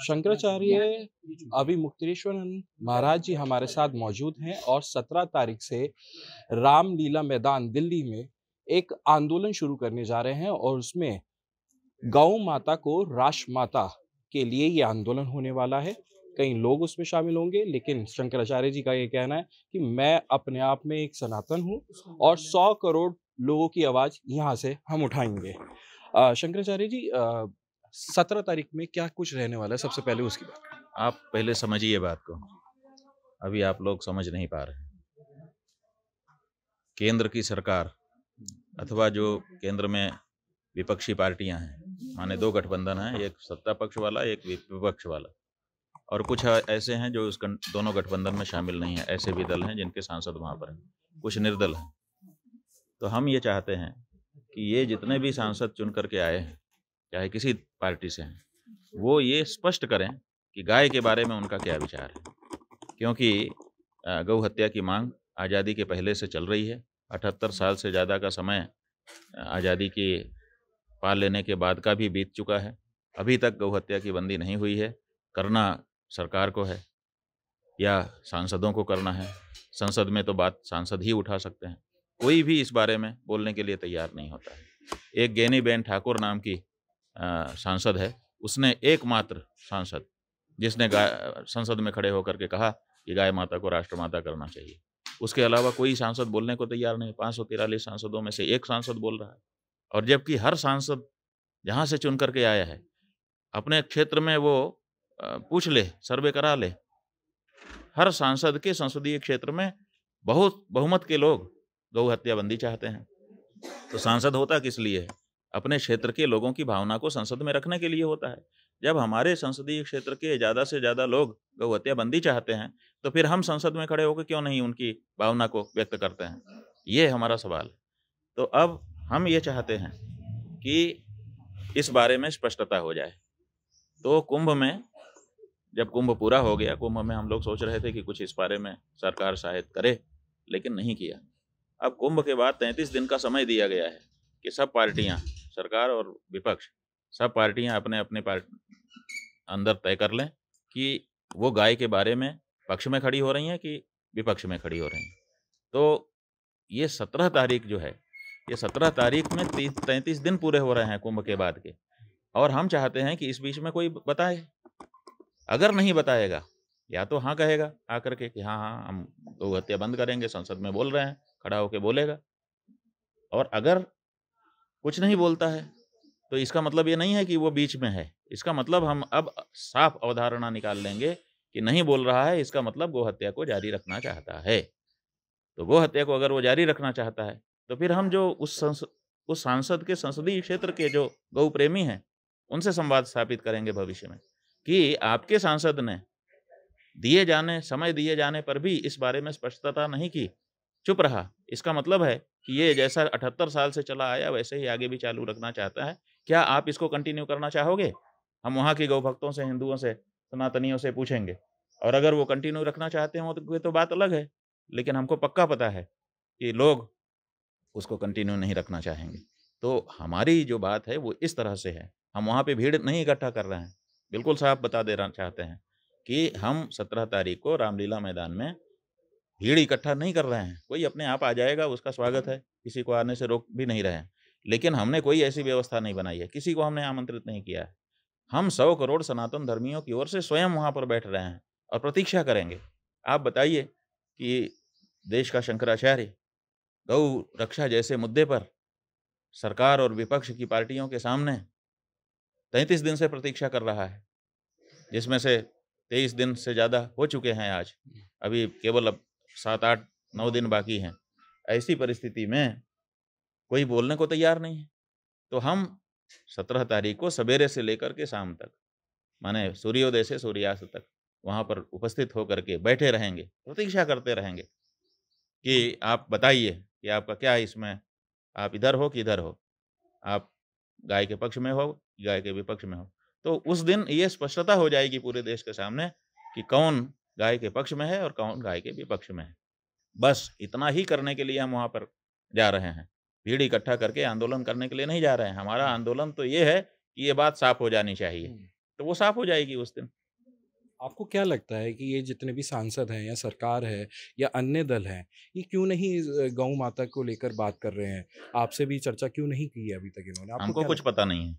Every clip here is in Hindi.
शंकराचार्य अभिमुक्तेश्वरन महाराज जी हमारे साथ मौजूद हैं और 17 तारीख से रामलीला मैदान दिल्ली में एक आंदोलन शुरू करने जा रहे हैं और उसमें गौ माता को राष्ट्रमाता के लिए ये आंदोलन होने वाला है। कई लोग उसमें शामिल होंगे, लेकिन शंकराचार्य जी का ये कहना है कि मैं अपने आप में एक सनातन हूँ और 100 करोड़ लोगों की आवाज़ यहाँ से हम उठाएँगे। शंकराचार्य जी 17 तारीख में क्या कुछ रहने वाला है? सबसे पहले उसकी बात। आप पहले समझिए बात को, अभी आप लोग समझ नहीं पा रहे। केंद्र की सरकार अथवा जो केंद्र में विपक्षी पार्टियां हैं, माने दो गठबंधन हैं, एक सत्ता पक्ष वाला, एक विपक्ष वाला, और कुछ ऐसे हैं जो उस दोनों गठबंधन में शामिल नहीं है। ऐसे भी दल हैं जिनके सांसद वहाँ पर हैं, कुछ निर्दल हैं। तो हम ये चाहते हैं कि ये जितने भी सांसद चुन करके आए हैं, चाहे किसी पार्टी से हैं, वो ये स्पष्ट करें कि गाय के बारे में उनका क्या विचार है। क्योंकि गौ हत्या की मांग आज़ादी के पहले से चल रही है। 78 साल से ज़्यादा का समय आज़ादी की पा लेने के बाद का भी बीत चुका है। अभी तक गौ हत्या की बंदी नहीं हुई है। करना सरकार को है या सांसदों को करना है। संसद में तो बात सांसद ही उठा सकते हैं, कोई भी इस बारे में बोलने के लिए तैयार नहीं होता है। एक ज्ञानीबेन ठाकुर नाम की सांसद है, उसने एकमात्र सांसद जिसने संसद में खड़े होकर के कहा कि गाय माता को राष्ट्रमाता करना चाहिए। उसके अलावा कोई सांसद बोलने को तैयार नहीं। 543 सांसदों में से एक सांसद बोल रहा है, और जबकि हर सांसद जहाँ से चुन करके आया है अपने क्षेत्र में वो पूछ ले, सर्वे करा ले। हर सांसद के संसदीय क्षेत्र में बहुत बहुमत के लोग गौ हत्या बंदी चाहते हैं। तो सांसद होता किस लिए है? अपने क्षेत्र के लोगों की भावना को संसद में रखने के लिए होता है। जब हमारे संसदीय क्षेत्र के ज़्यादा से ज़्यादा लोग गौ हत्या बंदी चाहते हैं, तो फिर हम संसद में खड़े होकर क्यों नहीं उनकी भावना को व्यक्त करते हैं? ये हमारा सवाल है। तो अब हम ये चाहते हैं कि इस बारे में स्पष्टता हो जाए। तो कुंभ में, जब कुंभ पूरा हो गया, कुंभ में हम लोग सोच रहे थे कि कुछ इस बारे में सरकार शायद करे, लेकिन नहीं किया। अब कुंभ के बाद 33 दिन का समय दिया गया है कि सब पार्टियां, सरकार और विपक्ष, सब पार्टियां अपने अपने अंदर तय कर लें कि वो गाय के बारे में पक्ष में खड़ी हो रही हैं कि विपक्ष में खड़ी हो रही हैं। तो ये 17 तारीख जो है, ये 17 तारीख में 33 दिन पूरे हो रहे हैं कुंभ के बाद के, और हम चाहते हैं कि इस बीच में कोई बताए। अगर नहीं बताएगा, या तो हाँ कहेगा आकर के कि हाँ हाँ हम गौ हत्या बंद करेंगे, संसद में बोल रहे हैं, खड़ा होकर बोलेगा। और अगर कुछ नहीं बोलता है तो इसका मतलब ये नहीं है कि वो बीच में है। इसका मतलब हम अब साफ अवधारणा निकाल लेंगे कि नहीं बोल रहा है, इसका मतलब गौ हत्या को जारी रखना चाहता है। तो गौ हत्या को अगर वो जारी रखना चाहता है, तो फिर हम जो उस सांसद के संसदीय क्षेत्र के जो गौ प्रेमी हैं, उनसे संवाद स्थापित करेंगे भविष्य में कि आपके सांसद ने समय दिए जाने पर भी इस बारे में स्पष्टता नहीं की, चुप रहा। इसका मतलब है कि ये जैसा 78 साल से चला आया वैसे ही आगे भी चालू रखना चाहता है। क्या आप इसको कंटिन्यू करना चाहोगे? हम वहाँ के गौ भक्तों से, हिंदुओं से, सनातनियों से पूछेंगे, और अगर वो कंटिन्यू रखना चाहते हो तो ये तो बात अलग है, लेकिन हमको पक्का पता है कि लोग उसको कंटिन्यू नहीं रखना चाहेंगे। तो हमारी जो बात है वो इस तरह से है। हम वहाँ पे भीड़ नहीं इकट्ठा कर रहे हैं, बिल्कुल साफ बता देना चाहते हैं कि हम 17 तारीख को रामलीला मैदान में भीड़ इकट्ठा नहीं कर रहे हैं। कोई अपने आप आ जाएगा, उसका स्वागत है, किसी को आने से रोक भी नहीं रहे हैं। लेकिन हमने कोई ऐसी व्यवस्था नहीं बनाई है, किसी को हमने आमंत्रित नहीं किया है। हम 100 करोड़ सनातन धर्मियों की ओर से स्वयं वहाँ पर बैठ रहे हैं और प्रतीक्षा करेंगे। आप बताइए कि देश का शंकराचार्य गौ रक्षा जैसे मुद्दे पर सरकार और विपक्ष की पार्टियों के सामने 33 दिन से प्रतीक्षा कर रहा है, जिसमें से 23 दिन से ज़्यादा हो चुके हैं आज। अभी केवल अब 7, 8, 9 दिन बाकी हैं। ऐसी परिस्थिति में कोई बोलने को तैयार नहीं है। तो हम 17 तारीख को सवेरे से लेकर के शाम तक, माने सूर्योदय से सूर्यास्त तक वहाँ पर उपस्थित होकर के बैठे रहेंगे, प्रतीक्षा करते रहेंगे कि आप बताइए कि आपका क्या इसमें, आप इधर हो कि इधर हो, आप गाय के पक्ष में हो कि गाय के विपक्ष में हो। तो उस दिन ये स्पष्टता हो जाएगी पूरे देश के सामने कि कौन गाय के पक्ष में है और कौन गाय के विपक्ष में है। बस इतना ही करने के लिए हम वहाँ पर जा रहे हैं। भीड़ इकट्ठा करके आंदोलन करने के लिए नहीं जा रहे हैं। हमारा आंदोलन तो ये है कि ये बात साफ हो जानी चाहिए। तो वो साफ हो जाएगी उस दिन। आपको क्या लगता है कि ये जितने भी सांसद हैं या सरकार है या अन्य दल हैं, ये क्यों नहीं गौ माता को लेकर बात कर रहे हैं? आपसे भी चर्चा क्यों नहीं की है अभी तक इन्होंने? आपको हमको क्या कुछ लगता पता नहीं है,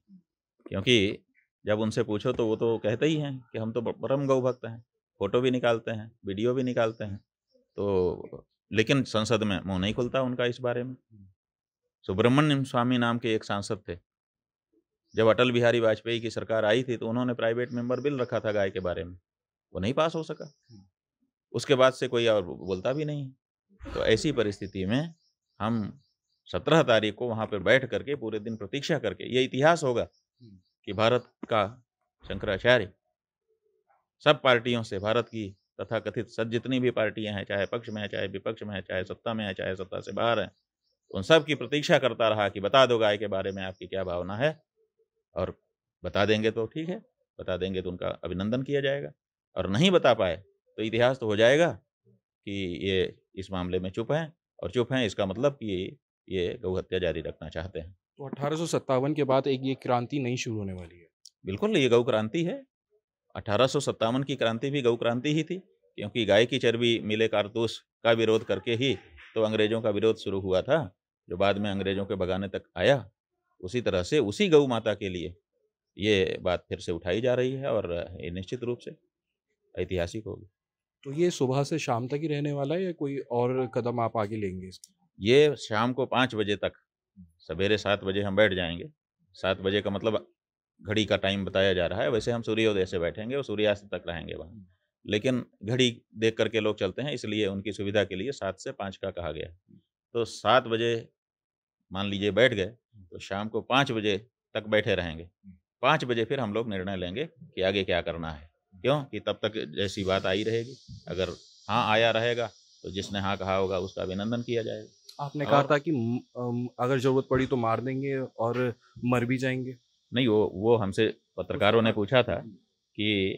क्योंकि जब उनसे पूछो तो वो तो कहते ही हैं कि हम तो परम गौ भक्त हैं, फ़ोटो भी निकालते हैं, वीडियो भी निकालते हैं। तो लेकिन संसद में मुँह नहीं खुलता उनका इस बारे में। सुब्रमण्यम स्वामी नाम के एक सांसद थे। जब अटल बिहारी वाजपेयी की सरकार आई थी तो उन्होंने प्राइवेट मेंबर बिल रखा था गाय के बारे में, वो नहीं पास हो सका। उसके बाद से कोई और बोलता भी नहीं। तो ऐसी परिस्थिति में हम 17 तारीख को वहाँ पर बैठ करके पूरे दिन प्रतीक्षा करके, ये इतिहास होगा कि भारत का शंकराचार्य सब पार्टियों से, भारत की तथाकथित सब जितनी भी पार्टियां हैं, चाहे पक्ष में है, चाहे विपक्ष में है, चाहे सत्ता में है, चाहे सत्ता से बाहर है, उन सब की प्रतीक्षा करता रहा कि बता दो गाय के बारे में आपकी क्या भावना है, और बता देंगे तो ठीक है, बता देंगे तो उनका अभिनंदन किया जाएगा, और नहीं बता पाए तो इतिहास तो हो जाएगा कि ये इस मामले में चुप हैं, और चुप हैं इसका मतलब कि ये गौ हत्या जारी रखना चाहते हैं। तो 1857 के बाद एक ये क्रांति नहीं शुरू होने वाली है? बिल्कुल, ये गौ क्रांति है। 1857 की क्रांति भी गौ क्रांति ही थी, क्योंकि गाय की चर्बी मिले कारतूस का विरोध करके ही तो अंग्रेज़ों का विरोध शुरू हुआ था, जो बाद में अंग्रेज़ों के भगाने तक आया। उसी तरह से उसी गौ माता के लिए ये बात फिर से उठाई जा रही है, और ये निश्चित रूप से ऐतिहासिक होगी। तो ये सुबह से शाम तक ही रहने वाला है या कोई और कदम आप आगे लेंगे इसमें? ये शाम को 5 बजे तक, सवेरे 7 बजे हम बैठ जाएँगे। 7 बजे का मतलब घड़ी का टाइम बताया जा रहा है, वैसे हम सूर्योदय से बैठेंगे और सूर्यास्त तक रहेंगे वहाँ। लेकिन घड़ी देख कर के लोग चलते हैं, इसलिए उनकी सुविधा के लिए 7 से 5 का कहा गया है। तो 7 बजे मान लीजिए बैठ गए, तो शाम को 5 बजे तक बैठे रहेंगे। 5 बजे फिर हम लोग निर्णय लेंगे कि आगे क्या करना है। क्यों? कि तब तक जैसी बात आई रहेगी, अगर हाँ आया रहेगा, तो जिसने हाँ कहा होगा उसका अभिनंदन किया जाएगा। आपने कहा और था कि अगर ज़रूरत पड़ी तो मार देंगे और मर भी जाएँगे। नहीं, वो हमसे पत्रकारों ने पूछा था कि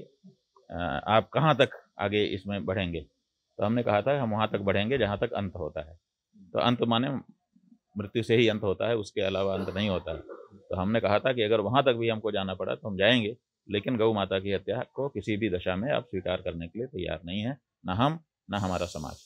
आप कहाँ तक आगे इसमें बढ़ेंगे? तो हमने कहा था हम वहाँ तक बढ़ेंगे जहाँ तक अंत होता है। तो अंत माने मृत्यु से ही अंत होता है, उसके अलावा अंत नहीं होता है। तो हमने कहा था कि अगर वहाँ तक भी हमको जाना पड़ा तो हम जाएँगे, लेकिन गौ माता की हत्या को किसी भी दशा में आप स्वीकार करने के लिए तैयार नहीं हैं, ना हम, ना हमारा समाज।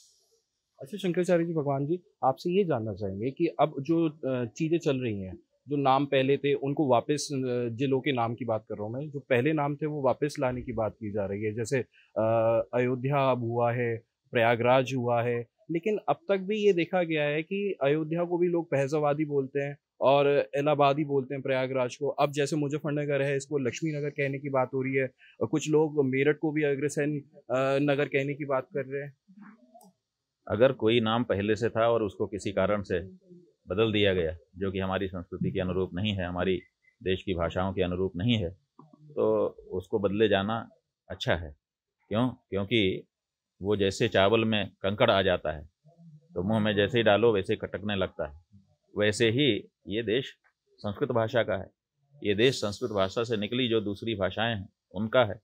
अच्छा शंकराचार्य जी, भगवान जी, आपसे ये जानना चाहेंगे कि अब जो चीज़ें चल रही हैं, जो नाम पहले थे उनको वापस जिलों के नाम की बात कर रहा हूँ मैं, जो पहले नाम थे वो वापस लाने की बात की जा रही है। जैसे अयोध्या अब हुआ है, प्रयागराज हुआ है, लेकिन अब तक भी ये देखा गया है कि अयोध्या को भी लोग फैज़ाबादी बोलते हैं और इलाहाबादी बोलते हैं प्रयागराज को। अब जैसे मुज़फ़्फ़रनगर है, इसको लक्ष्मी नगर कहने की बात हो रही है और कुछ लोग मेरठ को भी अग्रसेन नगर कहने की बात कर रहे हैं। अगर कोई नाम पहले से था और उसको किसी कारण से बदल दिया गया, जो कि हमारी संस्कृति के अनुरूप नहीं है, हमारी देश की भाषाओं के अनुरूप नहीं है, तो उसको बदले जाना अच्छा है। क्यों? क्योंकि वो जैसे चावल में कंकड़ आ जाता है, तो मुँह में जैसे ही डालो वैसे ही खटकने लगता है। वैसे ही ये देश संस्कृत भाषा का है। ये देश संस्कृत भाषा से निकली जो दूसरी भाषाएँ हैं, उनका है।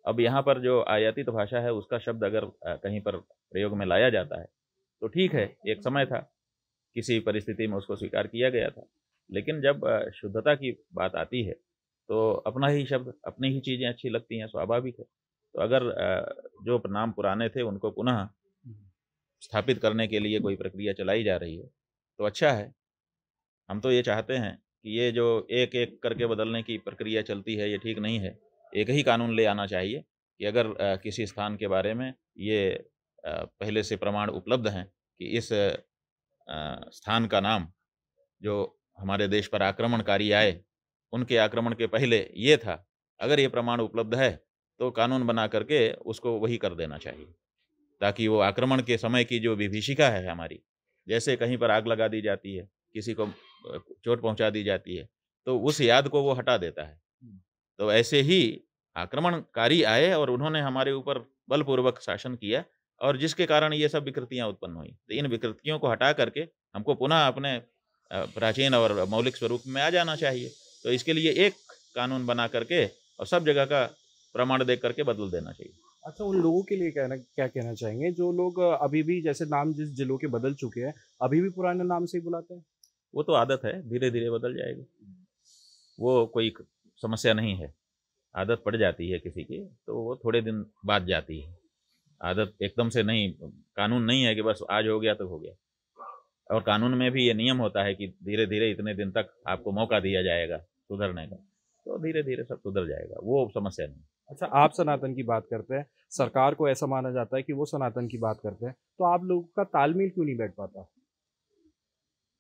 अब यहाँ पर जो आयातित भाषा है, उसका शब्द अगर कहीं पर प्रयोग में लाया जाता है, तो ठीक है, एक समय था, किसी परिस्थिति में उसको स्वीकार किया गया था। लेकिन जब शुद्धता की बात आती है, तो अपना ही शब्द, अपनी ही चीज़ें अच्छी लगती हैं, स्वाभाविक है। तो अगर जो नाम पुराने थे, उनको पुनः स्थापित करने के लिए कोई प्रक्रिया चलाई जा रही है, तो अच्छा है। हम तो ये चाहते हैं कि ये जो एक-एक करके बदलने की प्रक्रिया चलती है, ये ठीक नहीं है। एक ही कानून ले आना चाहिए कि अगर किसी स्थान के बारे में ये पहले से प्रमाण उपलब्ध हैं कि इस स्थान का नाम जो हमारे देश पर आक्रमणकारी आए, उनके आक्रमण के पहले ये था। अगर ये प्रमाण उपलब्ध है, तो कानून बना करके उसको वही कर देना चाहिए, ताकि वो आक्रमण के समय की जो विभीषिका है हमारी, जैसे कहीं पर आग लगा दी जाती है, किसी को चोट पहुँचा दी जाती है, तो उस याद को वो हटा देता है। तो ऐसे ही आक्रमणकारी आए और उन्होंने हमारे ऊपर बलपूर्वक शासन किया, और जिसके कारण ये सब विकृतियाँ उत्पन्न हुई। तो इन विकृतियों को हटा करके हमको पुनः अपने प्राचीन और मौलिक स्वरूप में आ जाना चाहिए। तो इसके लिए एक कानून बना करके और सब जगह का प्रमाण देख करके बदल देना चाहिए। अच्छा, उन लोगों के लिए क्या कहना चाहेंगे जो लोग अभी भी जैसे नाम जिस जिलों के बदल चुके हैं, अभी भी पुराने नाम से ही बुलाते हैं? वो तो आदत है, धीरे-धीरे बदल जाएगी। वो कोई समस्या नहीं है। आदत पड़ जाती है किसी की, तो वो थोड़े दिन बाद जाती है। आदत एकदम से नहीं, कानून नहीं है कि बस आज हो गया तो हो गया। और कानून में भी ये नियम होता है कि धीरे धीरे इतने दिन तक आपको मौका दिया जाएगा सुधरने का, तो धीरे धीरे सब सुधर जाएगा, वो समस्या नहीं। अच्छा, आप सनातन की बात करते हैं, सरकार को ऐसा माना जाता है कि वो सनातन की बात करते हैं, तो आप लोगों का तालमेल क्यों नहीं बैठ पाता?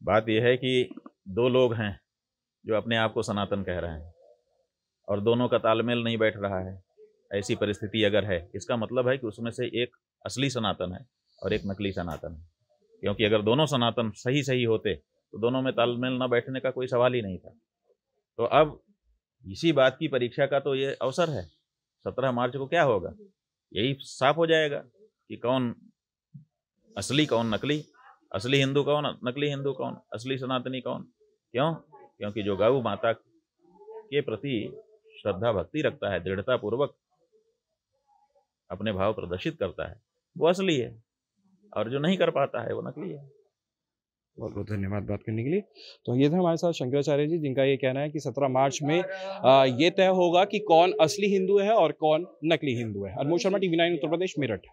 बात यह है कि दो लोग हैं जो अपने आप को सनातन कह रहे हैं और दोनों का तालमेल नहीं बैठ रहा है। ऐसी परिस्थिति अगर है, इसका मतलब है कि उसमें से एक असली सनातन है और एक नकली सनातन है। क्योंकि अगर दोनों सनातन सही सही होते तो दोनों में तालमेल न बैठने का कोई सवाल ही नहीं था। तो अब इसी बात की परीक्षा का तो ये अवसर है। 17 मार्च को क्या होगा, यही साफ हो जाएगा कि कौन असली कौन नकली, असली हिंदू कौन, नकली हिंदू कौन, असली सनातनी कौन। क्यों? क्योंकि जो गौ माता के प्रति श्रद्धा भक्ति रखता है, दृढ़ता पूर्वक अपने भाव प्रदर्शित करता है, वो असली है, और जो नहीं कर पाता है वो नकली है। बहुत बहुत धन्यवाद बात करने के लिए। तो ये थे हमारे साथ शंकराचार्य जी, जिनका ये कहना है कि 17 मार्च में ये तय होगा कि कौन असली हिंदू है और कौन नकली हिंदू है। अनमोल शर्मा, TV9 उत्तर प्रदेश, मेरठ।